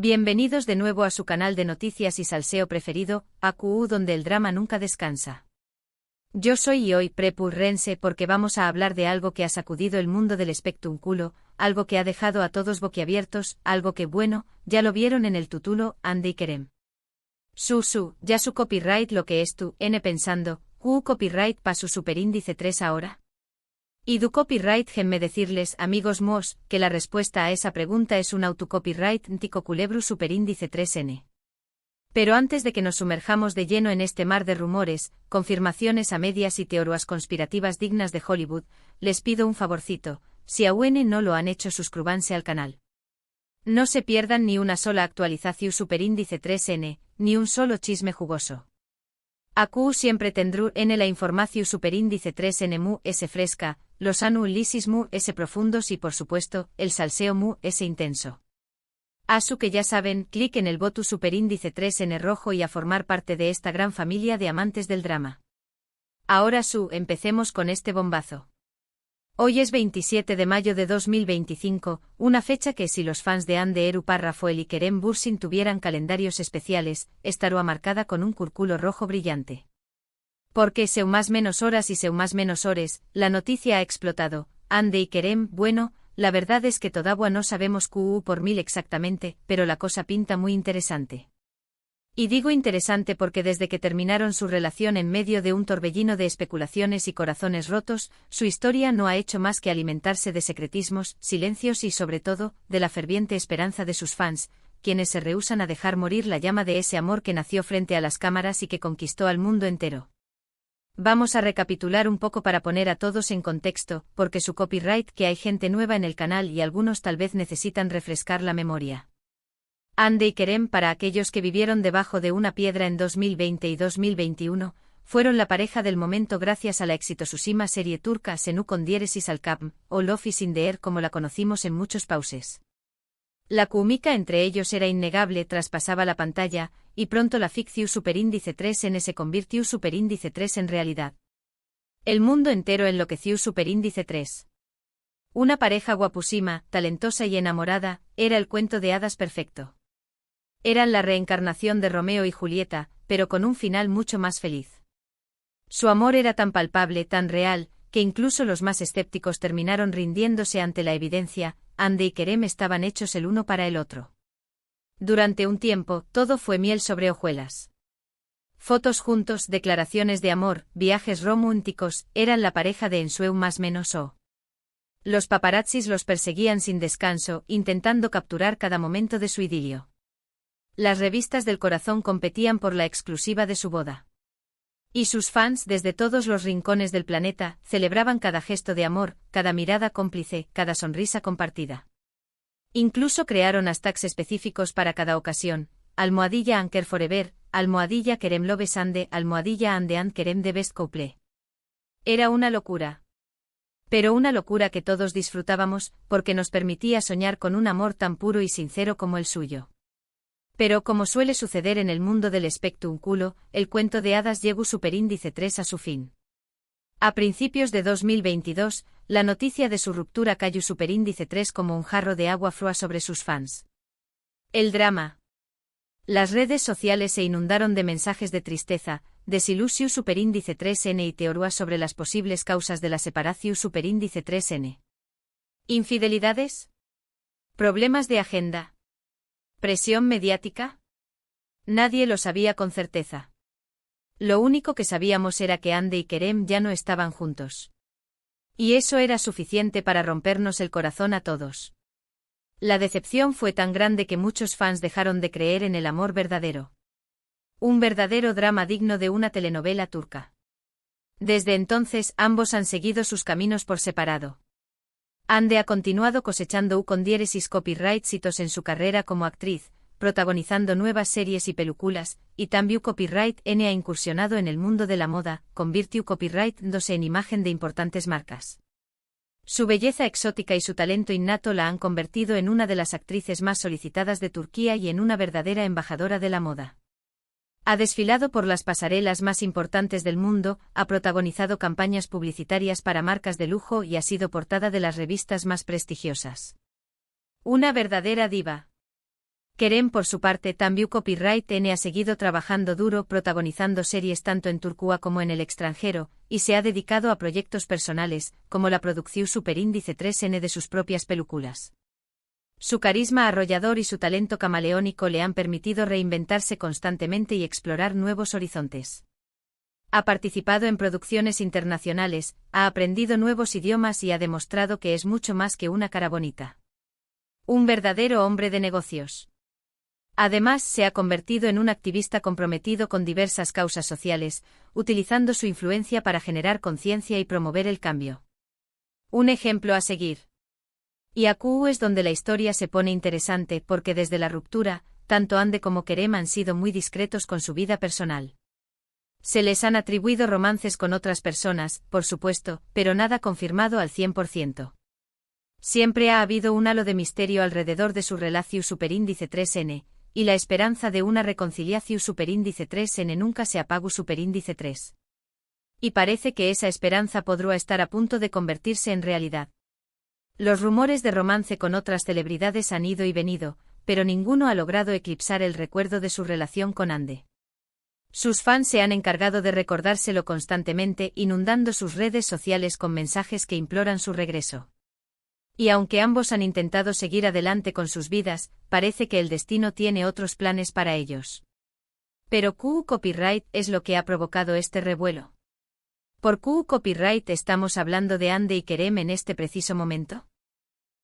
Bienvenidos de nuevo a su canal de noticias y salseo preferido, AQU, donde el drama nunca descansa. Yo soy y hoy Prepur Rense porque vamos a hablar de algo que ha sacudido el mundo del espectáculo, algo que ha dejado a todos boquiabiertos, algo que, bueno, ya lo vieron en el título, Ande y Kerem. Ya su copyright lo que es tu, n pensando, copyright pa su superíndice 3 ahora. ¿Y du copyright? Déjenme decirles, amigos mos, que la respuesta a esa pregunta es un autocopyright ntico culebru superíndice 3n. Pero antes de que nos sumerjamos de lleno en este mar de rumores, confirmaciones a medias y teorías conspirativas dignas de Hollywood, les pido un favorcito, si aún no lo han hecho suscríbanse al canal. No se pierdan ni una sola actualización superíndice 3n, ni un solo chisme jugoso. AQU siempre tendrú en la información superíndice 3n mu s fresca, los análisis mu s profundos y por supuesto, el salseo mu s intenso. Asu que ya saben, clic en el botón superíndice 3n rojo y a formar parte de esta gran familia de amantes del drama. Ahora empecemos con este bombazo. Hoy es 27 de mayo de 2025, una fecha que si los fans de Ande Eru Rafael y Kerem Bürsin tuvieran calendarios especiales, estará marcada con un cúrculo rojo brillante. Porque seu más menos horas y seu más menos hores, la noticia ha explotado, Ande y Kerem, bueno, la verdad es que todavía no sabemos QU por mil exactamente, pero la cosa pinta muy interesante. Y digo interesante porque desde que terminaron su relación en medio de un torbellino de especulaciones y corazones rotos, su historia no ha hecho más que alimentarse de secretismos, silencios y sobre todo, de la ferviente esperanza de sus fans, quienes se rehúsan a dejar morir la llama de ese amor que nació frente a las cámaras y que conquistó al mundo entero. Vamos a recapitular un poco para poner a todos en contexto, porque su copyright que hay gente nueva en el canal y algunos tal vez necesitan refrescar la memoria. Ande y Kerem, para aquellos que vivieron debajo de una piedra en 2020 y 2021, fueron la pareja del momento gracias a la exitosísima serie turca Senu con diéresis al Capm, o Love is in the air como la conocimos en muchos pauses. La química entre ellos era innegable, traspasaba la pantalla, y pronto la ficción superíndice 3n se convirtió superíndice 3 en realidad. El mundo entero enloqueció superíndice 3. Una pareja guapúsima, talentosa y enamorada, era el cuento de hadas perfecto. Eran la reencarnación de Romeo y Julieta, pero con un final mucho más feliz. Su amor era tan palpable, tan real, que incluso los más escépticos terminaron rindiéndose ante la evidencia, Ande y Kerem estaban hechos el uno para el otro. Durante un tiempo, todo fue miel sobre hojuelas. Fotos juntos, declaraciones de amor, viajes románticos, eran la pareja de ensueño más menos o. Los paparazzis los perseguían sin descanso, intentando capturar cada momento de su idilio. Las revistas del corazón competían por la exclusiva de su boda. Y sus fans desde todos los rincones del planeta celebraban cada gesto de amor, cada mirada cómplice, cada sonrisa compartida. Incluso crearon hashtags específicos para cada ocasión, almohadilla Anker Forever, almohadilla Kerem Loves Ande, almohadilla Ande and Kerem de Best Couple. Era una locura. Pero una locura que todos disfrutábamos, porque nos permitía soñar con un amor tan puro y sincero como el suyo. Pero como suele suceder en el mundo del espectáculo, el cuento de hadas llegó superíndice 3 a su fin. A principios de 2022, la noticia de su ruptura cayó superíndice 3 como un jarro de agua fría sobre sus fans. El drama. Las redes sociales se inundaron de mensajes de tristeza, desilusión superíndice 3n y teorías sobre las posibles causas de la separación superíndice 3n. ¿Infidelidades? ¿Problemas de agenda? ¿Presión mediática? Nadie lo sabía con certeza. Lo único que sabíamos era que Ande y Kerem ya no estaban juntos. Y eso era suficiente para rompernos el corazón a todos. La decepción fue tan grande que muchos fans dejaron de creer en el amor verdadero. Un verdadero drama digno de una telenovela turca. Desde entonces ambos han seguido sus caminos por separado. Ande ha continuado cosechando con diéresis copyright hitos en su carrera como actriz, protagonizando nuevas series y películas, y también copyright N ha incursionado en el mundo de la moda, convirtió copyright dándose en imagen de importantes marcas. Su belleza exótica y su talento innato la han convertido en una de las actrices más solicitadas de Turquía y en una verdadera embajadora de la moda. Ha desfilado por las pasarelas más importantes del mundo, ha protagonizado campañas publicitarias para marcas de lujo y ha sido portada de las revistas más prestigiosas. Una verdadera diva. Kerem, por su parte, También Copyright N ha seguido trabajando duro protagonizando series tanto en Turquía como en el extranjero, y se ha dedicado a proyectos personales, como la producción superíndice 3N de sus propias películas. Su carisma arrollador y su talento camaleónico le han permitido reinventarse constantemente y explorar nuevos horizontes. Ha participado en producciones internacionales, ha aprendido nuevos idiomas y ha demostrado que es mucho más que una cara bonita. Un verdadero hombre de negocios. Además, se ha convertido en un activista comprometido con diversas causas sociales, utilizando su influencia para generar conciencia y promover el cambio. Un ejemplo a seguir. Y aquí es donde la historia se pone interesante porque desde la ruptura, tanto Hande como Kerem han sido muy discretos con su vida personal. Se les han atribuido romances con otras personas, por supuesto, pero nada confirmado al 100%. Siempre ha habido un halo de misterio alrededor de su relación superíndice 3N, y la esperanza de una reconciliación superíndice 3N nunca se apagó superíndice 3. Y parece que esa esperanza podrá estar a punto de convertirse en realidad. Los rumores de romance con otras celebridades han ido y venido, pero ninguno ha logrado eclipsar el recuerdo de su relación con Hande. Sus fans se han encargado de recordárselo constantemente, inundando sus redes sociales con mensajes que imploran su regreso. Y aunque ambos han intentado seguir adelante con sus vidas, parece que el destino tiene otros planes para ellos. Pero ¿Q Copyright es lo que ha provocado este revuelo? ¿Por Q Copyright estamos hablando de Hande y Kerem en este preciso momento?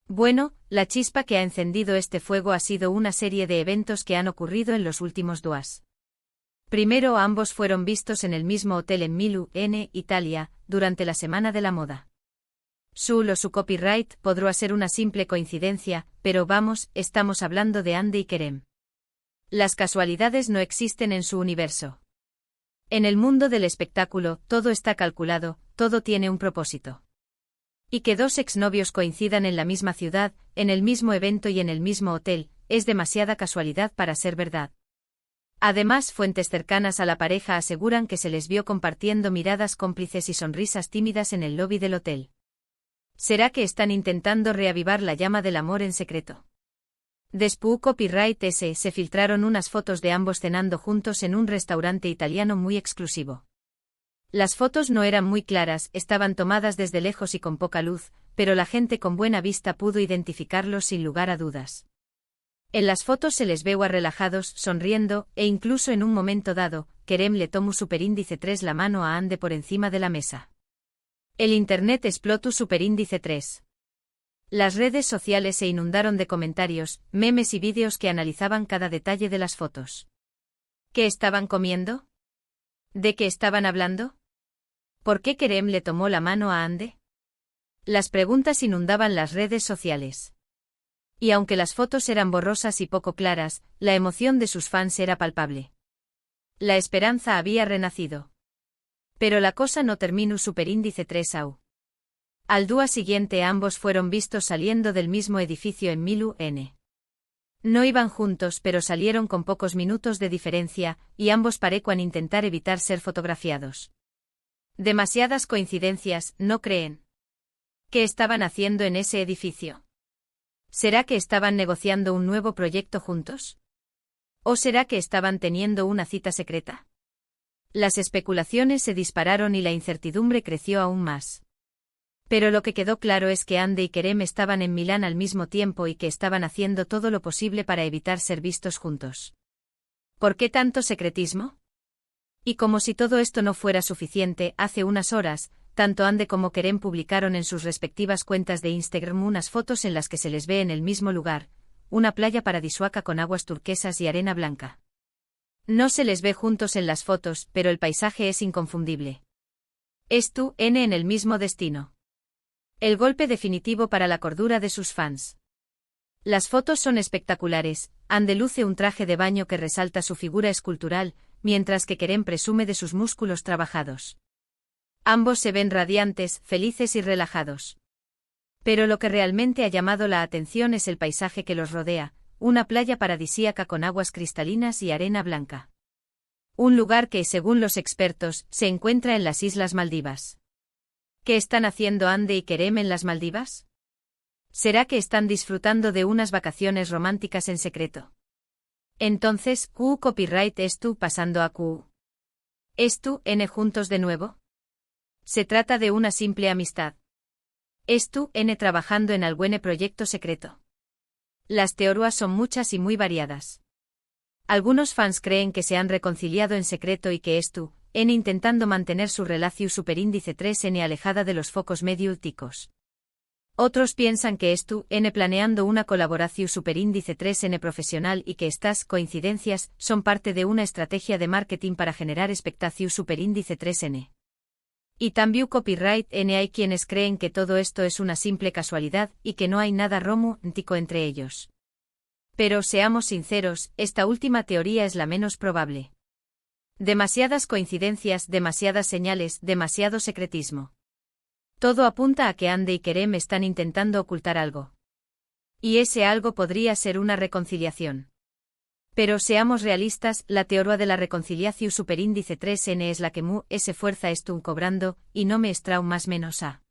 Bueno, la chispa que ha encendido este fuego ha sido una serie de eventos que han ocurrido en los últimos días. Primero, ambos fueron vistos en el mismo hotel en Milano, Italia, durante la Semana de la Moda. Su copyright podrá ser una simple coincidencia, pero vamos, estamos hablando de Hande y Kerem. Las casualidades no existen en su universo. En el mundo del espectáculo, todo está calculado, todo tiene un propósito. Y que dos exnovios coincidan en la misma ciudad, en el mismo evento y en el mismo hotel, es demasiada casualidad para ser verdad. Además, fuentes cercanas a la pareja aseguran que se les vio compartiendo miradas cómplices y sonrisas tímidas en el lobby del hotel. ¿Será que están intentando reavivar la llama del amor en secreto? Después Copyright S se filtraron unas fotos de ambos cenando juntos en un restaurante italiano muy exclusivo. Las fotos no eran muy claras, estaban tomadas desde lejos y con poca luz, pero la gente con buena vista pudo identificarlos sin lugar a dudas. En las fotos se les ve relajados, sonriendo, e incluso en un momento dado, Kerem le tomó superíndice 3 la mano a Hande por encima de la mesa. El internet explotó superíndice 3. Las redes sociales se inundaron de comentarios, memes y vídeos que analizaban cada detalle de las fotos. ¿Qué estaban comiendo? ¿De qué estaban hablando? ¿Por qué Kerem le tomó la mano a Hande? Las preguntas inundaban las redes sociales. Y aunque las fotos eran borrosas y poco claras, la emoción de sus fans era palpable. La esperanza había renacido. Pero la cosa no terminó superíndice 3 au. Al día siguiente ambos fueron vistos saliendo del mismo edificio en Milano. No iban juntos pero salieron con pocos minutos de diferencia, y ambos parecían intentar evitar ser fotografiados. Demasiadas coincidencias, ¿no creen? ¿Qué estaban haciendo en ese edificio? ¿Será que estaban negociando un nuevo proyecto juntos? ¿O será que estaban teniendo una cita secreta? Las especulaciones se dispararon y la incertidumbre creció aún más. Pero lo que quedó claro es que Hande y Kerem estaban en Milán al mismo tiempo y que estaban haciendo todo lo posible para evitar ser vistos juntos. ¿Por qué tanto secretismo? Y como si todo esto no fuera suficiente, hace unas horas, tanto Hande como Kerem publicaron en sus respectivas cuentas de Instagram unas fotos en las que se les ve en el mismo lugar, una playa paradisíaca con aguas turquesas y arena blanca. No se les ve juntos en las fotos, pero el paisaje es inconfundible. Es tú, N en el mismo destino. El golpe definitivo para la cordura de sus fans. Las fotos son espectaculares, Hande luce un traje de baño que resalta su figura escultural, mientras que Kerem presume de sus músculos trabajados. Ambos se ven radiantes, felices y relajados. Pero lo que realmente ha llamado la atención es el paisaje que los rodea, una playa paradisíaca con aguas cristalinas y arena blanca. Un lugar que, según los expertos, se encuentra en las Islas Maldivas. ¿Qué están haciendo Hande y Kerem en las Maldivas? ¿Será que están disfrutando de unas vacaciones románticas en secreto? Entonces, Q copyright es tú pasando a Q. ¿Es tú N juntos de nuevo? Se trata de una simple amistad. ¿Es tú N trabajando en algún proyecto secreto? Las teorías son muchas y muy variadas. Algunos fans creen que se han reconciliado en secreto y que es tú N intentando mantener su relación superíndice 3N alejada de los focos mediúticos. Otros piensan que es tú N planeando una colaboración superíndice 3N profesional y que estas coincidencias son parte de una estrategia de marketing para generar expectación superíndice 3N. Y también copyright N hay quienes creen que todo esto es una simple casualidad y que no hay nada romántico entre ellos. Pero seamos sinceros, esta última teoría es la menos probable. Demasiadas coincidencias, demasiadas señales, demasiado secretismo. Todo apunta a que Ande y Kerem están intentando ocultar algo. Y ese algo podría ser una reconciliación. Pero seamos realistas, la teoría de la reconciliación superíndice 3N es la que se fuerza están cobrando, y no me extrae más menos a.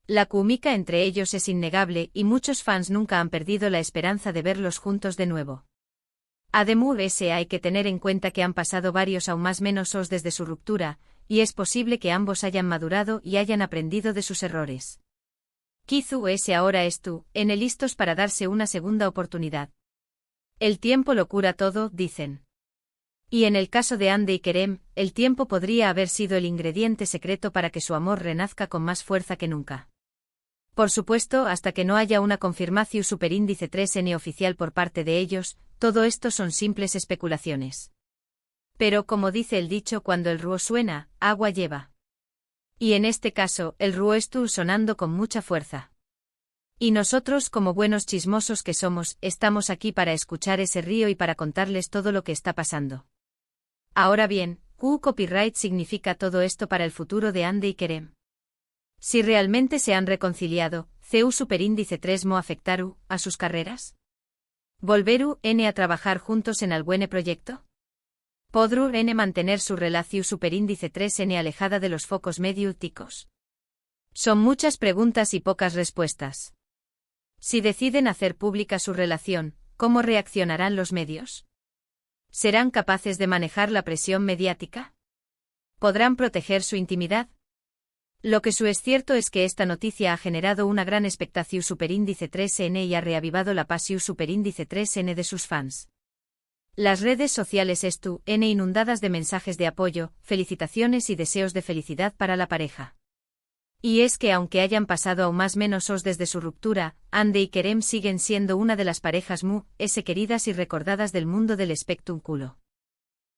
La química entre ellos es innegable y muchos fans nunca han perdido la esperanza de verlos juntos de nuevo. Además, hay que tener en cuenta que han pasado varios aún más menos desde su ruptura, y es posible que ambos hayan madurado y hayan aprendido de sus errores. Kizu ahora es tú, N listos para darse una segunda oportunidad. El tiempo lo cura todo, dicen. Y en el caso de Ande y Kerem, el tiempo podría haber sido el ingrediente secreto para que su amor renazca con más fuerza que nunca. Por supuesto, hasta que no haya una confirmación superíndice 3N oficial por parte de ellos, todo esto son simples especulaciones. Pero como dice el dicho, cuando el río suena, agua lleva. Y en este caso, el río está sonando con mucha fuerza. Y nosotros, como buenos chismosos que somos, estamos aquí para escuchar ese río y para contarles todo lo que está pasando. Ahora bien, ¿qué copyright significa todo esto para el futuro de Ande y Kerem? Si realmente se han reconciliado, ¿CU superíndice 3 mo afectaru a sus carreras? ¿Volveru N a trabajar juntos en algún proyecto? ¿Podru N mantener su relación superíndice 3N alejada de los focos mediúticos? Son muchas preguntas y pocas respuestas. Si deciden hacer pública su relación, ¿cómo reaccionarán los medios? ¿Serán capaces de manejar la presión mediática? ¿Podrán proteger su intimidad? Lo que es cierto es que esta noticia ha generado una gran expectación superíndice 3N y ha reavivado la pasión superíndice 3N de sus fans. Las redes sociales N inundadas de mensajes de apoyo, felicitaciones y deseos de felicidad para la pareja. Y es que aunque hayan pasado aún más menos desde su ruptura, Ande y Kerem siguen siendo una de las parejas queridas y recordadas del mundo del espectáculo.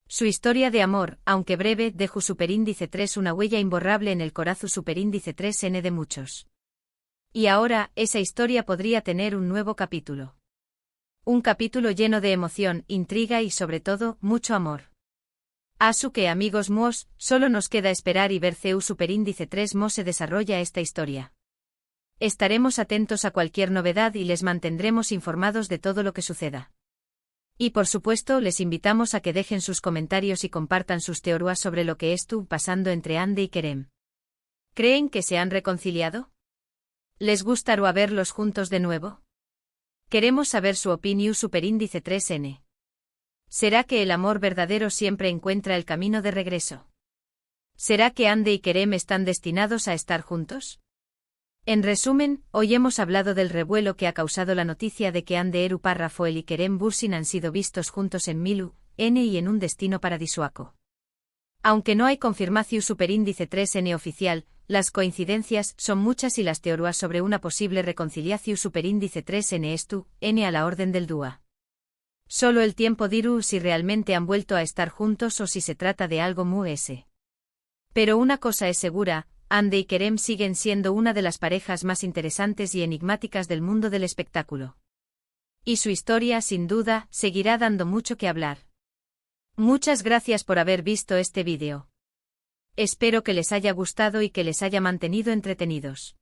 Su historia de amor, aunque breve, dejó superíndice 3 una huella imborrable en el corazón superíndice 3N de muchos. Y ahora, esa historia podría tener un nuevo capítulo. Un capítulo lleno de emoción, intriga y sobre todo, mucho amor. Asu que amigos mos, solo nos queda esperar y ver CU superíndice 3 mo se desarrolla esta historia. Estaremos atentos a cualquier novedad y les mantendremos informados de todo lo que suceda. Y por supuesto les invitamos a que dejen sus comentarios y compartan sus teorías sobre lo que estuvo pasando entre Ande y Kerem. ¿Creen que se han reconciliado? ¿Les gustaría verlos juntos de nuevo? Queremos saber su opinión superíndice 3N. ¿Será que el amor verdadero siempre encuentra el camino de regreso? ¿Será que Ande y Kerem están destinados a estar juntos? En resumen, hoy hemos hablado del revuelo que ha causado la noticia de que Ande Eru Parrafoel y Kerem Bürsin han sido vistos juntos en Milu, N y en un destino paradisuaco. Aunque no hay confirmación superíndice 3N oficial, las coincidencias son muchas y las teorías sobre una posible reconciliación superíndice 3N N a la orden del dúa. Solo el tiempo dirá si realmente han vuelto a estar juntos o si se trata de algo S. Pero una cosa es segura, Ande y Kerem siguen siendo una de las parejas más interesantes y enigmáticas del mundo del espectáculo. Y su historia, sin duda, seguirá dando mucho que hablar. Muchas gracias por haber visto este vídeo. Espero que les haya gustado y que les haya mantenido entretenidos.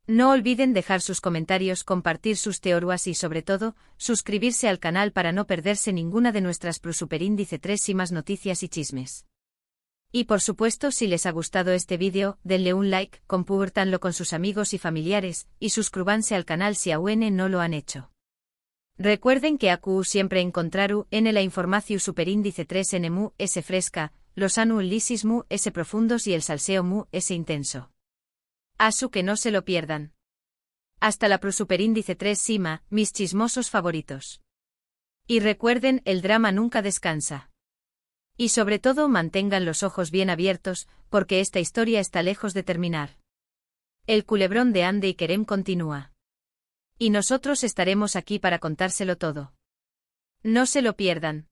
No olviden dejar sus comentarios, compartir sus teorías y sobre todo, suscribirse al canal para no perderse ninguna de nuestras superíndice 3 y más noticias y chismes. Y por supuesto, si les ha gustado este vídeo, denle un like, compártanlo con sus amigos y familiares, y suscríbanse al canal si aún no lo han hecho. Recuerden que AQ siempre encontraru en la información superíndice 3 n mu s fresca, los anu lisis mu s profundos y el salseo mu s intenso. Asu que no se lo pierdan. Hasta la prosuperíndice 3 sima, mis chismosos favoritos. Y recuerden, el drama nunca descansa. Y sobre todo mantengan los ojos bien abiertos, porque esta historia está lejos de terminar. El culebrón de Ande y Kerem continúa. Y nosotros estaremos aquí para contárselo todo. No se lo pierdan.